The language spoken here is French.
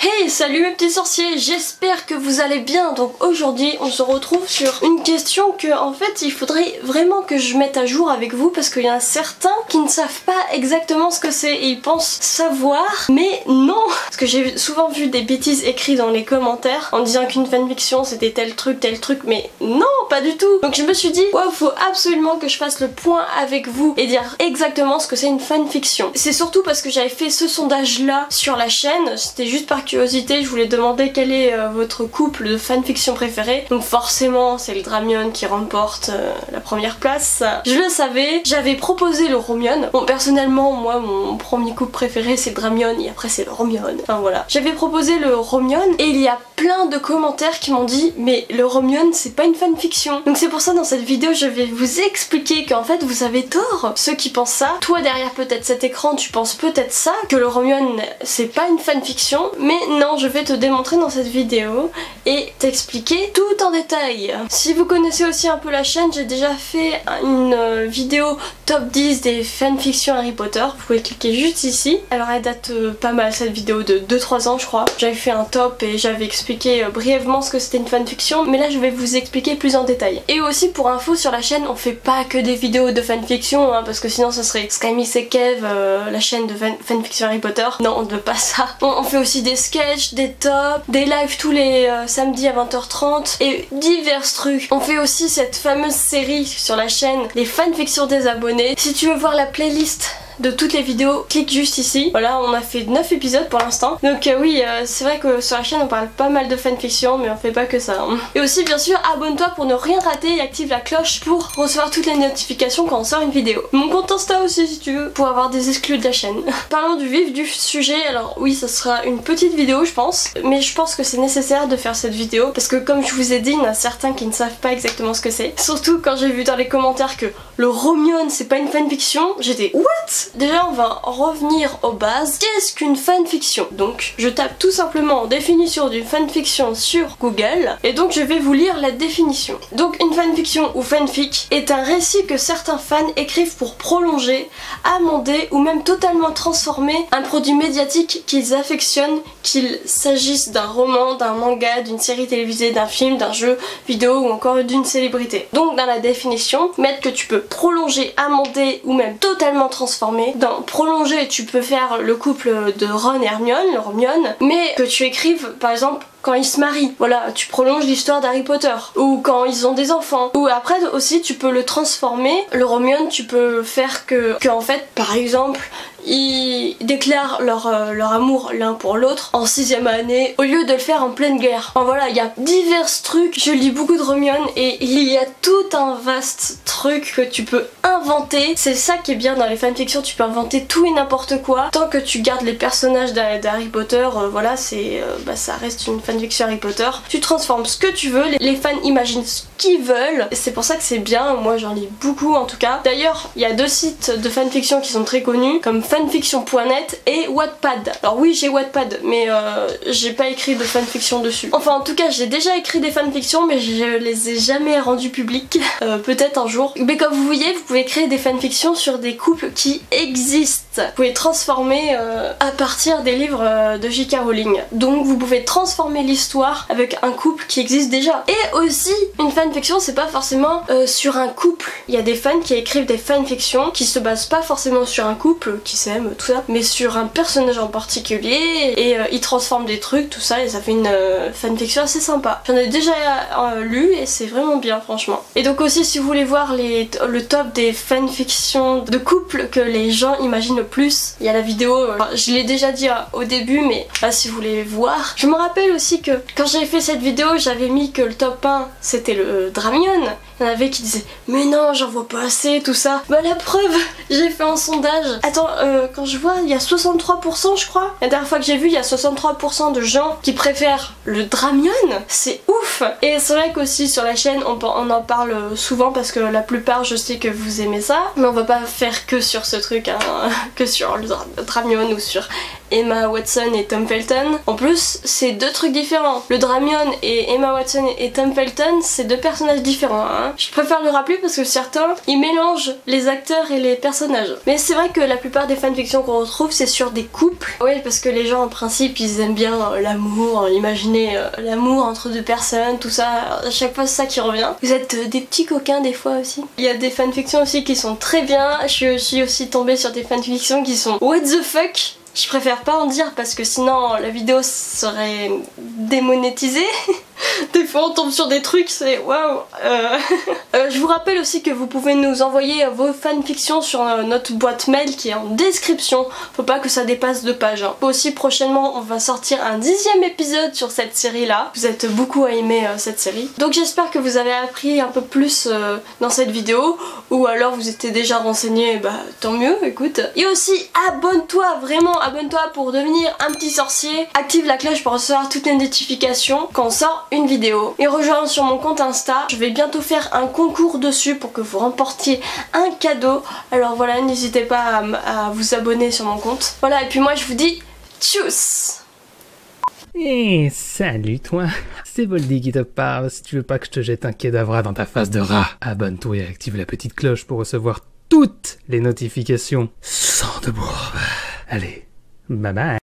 Hey, salut mes petits sorciers, j'espère que vous allez bien. Donc aujourd'hui on se retrouve sur une question que en fait il faudrait vraiment que je mette à jour avec vous, parce qu'il y en a certains qui ne savent pas exactement ce que c'est et ils pensent savoir, mais non. Parce que j'ai souvent vu des bêtises écrites dans les commentaires en disant qu'une fanfiction c'était tel truc, mais non, pas du tout. Donc je me suis dit, wow, faut absolument que je fasse le point avec vous et dire exactement ce que c'est une fanfiction. C'est surtout parce que j'avais fait ce sondage là sur la chaîne, c'était juste par curiosité, je voulais demander quel est votre couple de fanfiction préféré. Donc forcément c'est le Dramion qui remporte la première place. Je le savais, j'avais proposé le Romion. Bon, personnellement moi mon premier couple préféré c'est le Dramion et après c'est le Romion. Enfin voilà. J'avais proposé le Romion et il y a plein de commentaires qui m'ont dit mais le Romion c'est pas une fanfiction. Donc c'est pour ça dans cette vidéo je vais vous expliquer qu'en fait vous avez tort, ceux qui pensent ça. Toi derrière peut-être cet écran tu penses peut-être ça, que le Romion c'est pas une fanfiction, mais non, je vais te démontrer dans cette vidéo et t'expliquer tout en détail. Si vous connaissez aussi un peu la chaîne, j'ai déjà fait une vidéo top 10 des fanfictions Harry Potter, vous pouvez cliquer juste ici. Alors elle date pas mal cette vidéo, de 2-3 ans je crois. J'avais fait un top et j'avais expliqué brièvement ce que c'était une fanfiction, mais là je vais vous expliquer plus en détail. Et aussi pour info, sur la chaîne on fait pas que des vidéos de fanfiction, hein, parce que sinon ça serait Skymiss et Kev, la chaîne de fanfiction Harry Potter. Non, on ne veut pas ça. On fait aussi des sketchs, des tops, des lives tous les samedis à 20h30 et divers trucs. On fait aussi cette fameuse série sur la chaîne, les fanfictions des abonnés. Si tu veux voir la playlist de toutes les vidéos, clique juste ici. Voilà, on a fait 9 épisodes pour l'instant. Donc oui, c'est vrai que sur la chaîne on parle pas mal de fanfiction, mais on fait pas que ça. Hein. Et aussi bien sûr, abonne-toi pour ne rien rater et active la cloche pour recevoir toutes les notifications quand on sort une vidéo. Mon compte Insta aussi si tu veux, pour avoir des exclus de la chaîne. Parlons du vif du sujet. Alors oui, ça sera une petite vidéo je pense, mais je pense que c'est nécessaire de faire cette vidéo parce que comme je vous ai dit, il y en a certains qui ne savent pas exactement ce que c'est. Surtout quand j'ai vu dans les commentaires que le Romion c'est pas une fanfiction, j'étais what? Déjà on va revenir aux bases. Qu'est-ce qu'une fanfiction? Donc je tape tout simplement définition d'une fanfiction sur Google et donc je vais vous lire la définition. Donc une fanfiction ou fanfic est un récit que certains fans écrivent pour prolonger, amender ou même totalement transformer un produit médiatique qu'ils affectionnent, qu'il s'agisse d'un roman, d'un manga, d'une série télévisée, d'un film, d'un jeu vidéo ou encore d'une célébrité. Donc dans la définition, mettre que tu peux prolonger, amender ou même totalement transformer. Dans prolonger, tu peux faire le couple de Ron et Hermione, le Romion, mais que tu écrives par exemple quand ils se marient, voilà, tu prolonges l'histoire d'Harry Potter, ou quand ils ont des enfants, ou après aussi tu peux le transformer, le Romion tu peux faire que en fait par exemple ils déclarent leur amour l'un pour l'autre en 6ème année au lieu de le faire en pleine guerre. Enfin voilà, il y a divers trucs, je lis beaucoup de Romion et il y a tout un vaste truc que tu peux inventer. C'est ça qui est bien dans les fanfictions, tu peux inventer tout et n'importe quoi tant que tu gardes les personnages d'Harry Potter. Voilà, c'est ça reste une fanfiction Harry Potter. Tu transformes ce que tu veux, les fans imaginent ce qu'ils veulent, c'est pour ça que c'est bien. Moi j'en lis beaucoup en tout cas. D'ailleurs il y a 2 sites de fanfiction qui sont très connus comme fanfiction.net et Wattpad. Alors oui, j'ai Wattpad mais j'ai pas écrit de fanfiction dessus. Enfin en tout cas j'ai déjà écrit des fanfictions mais je les ai jamais rendues publiques. Peut-être un jour. Mais comme vous voyez, vous pouvez créer des fanfictions sur des couples qui existent. Vous pouvez transformer à partir des livres de J.K. Rowling. Donc vous pouvez transformer l'histoire avec un couple qui existe déjà. Et aussi une fanfiction c'est pas forcément sur un couple. Il y a des fans qui écrivent des fanfictions qui se basent pas forcément sur un couple qui s'aime, tout ça, mais sur un personnage en particulier et ils transforment des trucs, tout ça, et ça fait une fanfiction assez sympa. J'en ai déjà lu et c'est vraiment bien franchement. Et donc aussi si vous voulez voir le top des fanfictions de couple que les gens imaginent le plus, il y a la vidéo, je l'ai déjà dit au début mais là si vous voulez voir. Je me rappelle aussi que quand j'avais fait cette vidéo j'avais mis que le top 1 c'était le Dramion. Il y en avait qui disaient mais non j'en vois pas assez tout ça. Bah la preuve, j'ai fait un sondage. Attends, quand je vois il y a 63% je crois. La dernière fois que j'ai vu il y a 63% de gens qui préfèrent le Dramion. C'est ouf. Et c'est vrai qu'aussi sur la chaîne on en parle souvent parce que la plupart je sais que vous aimez ça. Mais on va pas faire que sur ce truc hein, que sur le Dramion ou sur Emma Watson et Tom Felton. En plus, c'est deux trucs différents. Le Dramion et Emma Watson et Tom Felton, c'est deux personnages différents. Hein. Je préfère le rappeler parce que certains, ils mélangent les acteurs et les personnages. Mais c'est vrai que la plupart des fanfictions qu'on retrouve, c'est sur des couples. Oui, parce que les gens, en principe, ils aiment bien l'amour, imaginer l'amour entre deux personnes, tout ça. À chaque fois, c'est ça qui revient. Vous êtes des petits coquins des fois aussi. Il y a des fanfictions aussi qui sont très bien. Je suis aussi tombée sur des fanfictions qui sont what the fuck. Je préfère pas en dire parce que sinon la vidéo serait démonétisée. Des fois on tombe sur des trucs, c'est waouh. Je vous rappelle aussi que vous pouvez nous envoyer vos fanfictions sur notre boîte mail qui est en description. Faut pas que ça dépasse 2 pages. Hein. Aussi prochainement on va sortir un 10e épisode sur cette série là. Vous êtes beaucoup à aimer cette série. Donc j'espère que vous avez appris un peu plus dans cette vidéo. Ou alors vous étiez déjà renseigné, bah tant mieux, écoute. Et aussi abonne-toi, vraiment abonne-toi pour devenir un petit sorcier. Active la cloche pour recevoir toutes les notifications quand on sort une vidéo. Et rejoins sur mon compte Insta. Je vais bientôt faire un concours dessus pour que vous remportiez un cadeau. Alors voilà, n'hésitez pas à vous abonner sur mon compte. Voilà, et puis moi je vous dis tchuss. Eh, salut toi, c'est Voldy qui te parle. Si tu veux pas que je te jette un kedavra dans ta face de rat, abonne-toi et active la petite cloche pour recevoir toutes les notifications sans de bourre. Allez, bye bye.